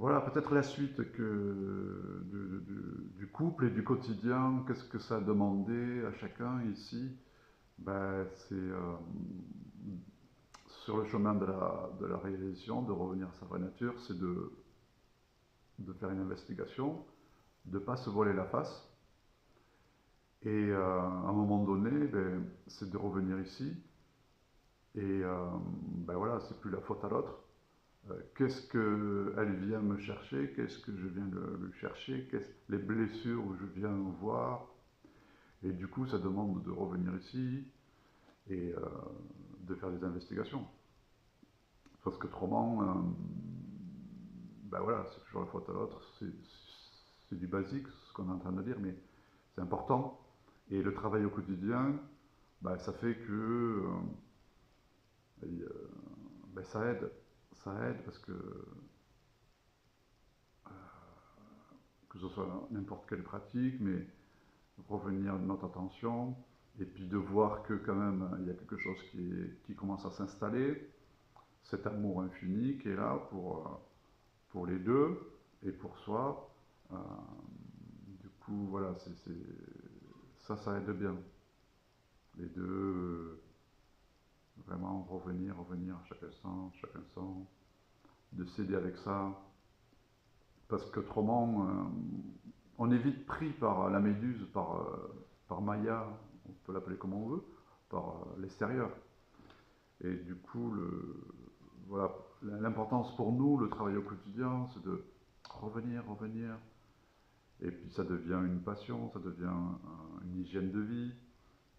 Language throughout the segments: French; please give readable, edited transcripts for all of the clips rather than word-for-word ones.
Voilà, peut-être la suite du couple et du quotidien, qu'est-ce que ça a demandé à chacun ici? Ben, c'est sur le chemin de la réalisation, de revenir à sa vraie nature, c'est de faire une investigation, de ne pas se voiler la face. Et à un moment donné, ben, c'est de revenir ici. Et ben voilà, c'est plus la faute à l'autre. Qu'est-ce qu'elle vient me chercher? Qu'est-ce que je viens le chercher? Les blessures où je viens voir? Et du coup, ça demande de revenir ici et de faire des investigations. Parce qu'autrement, ben voilà, c'est toujours la faute à l'autre. C'est du basique, ce qu'on est en train de dire, mais c'est important. Et le travail au quotidien, ben, ça fait ben, ça aide. Ça aide parce que ce soit n'importe quelle pratique, mais revenir de notre attention, et puis de voir que quand même il y a quelque chose qui commence à s'installer, cet amour infini qui est là pour les deux et pour soi. Du coup, voilà, ça aide bien. Les deux, vraiment revenir chaque instant, de s'aider avec ça. Parce qu'autrement, on est vite pris par la méduse, par Maya, on peut l'appeler comme on veut, par l'extérieur. Et du coup, voilà, l'importance pour nous, le travail au quotidien, c'est de revenir. Et puis ça devient une passion, ça devient une hygiène de vie,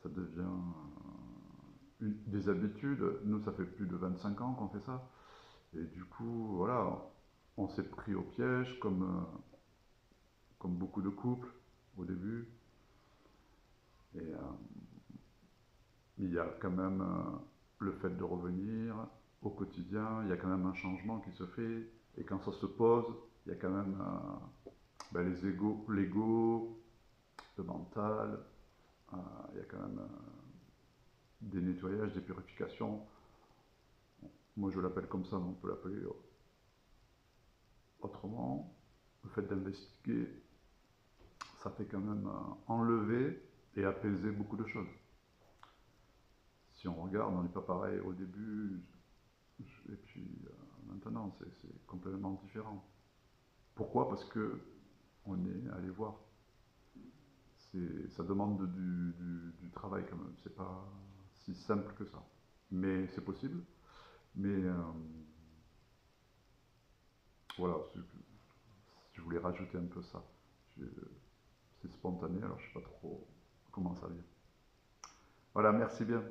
ça devient des habitudes. Nous, ça fait plus de 25 ans qu'on fait ça. Et du coup, voilà, on s'est pris au piège comme beaucoup de couples au début. Et il y a quand même le fait de revenir au quotidien, il y a quand même un changement qui se fait. Et quand ça se pose, il y a quand même ben, l'ego, le mental, il y a quand même des nettoyages, des purifications. Moi je l'appelle comme ça, mais on peut l'appeler autrement. Le fait d'investiguer, ça fait quand même enlever et apaiser beaucoup de choses. Si on regarde, on n'est pas pareil au début, et puis maintenant c'est complètement différent. Pourquoi? Parce que on est allé voir. Ça demande du travail quand même. C'est pas si simple que ça. Mais c'est possible. Mais voilà, je voulais rajouter un peu ça. C'est spontané, alors je sais pas trop comment ça vient. Voilà, merci bien.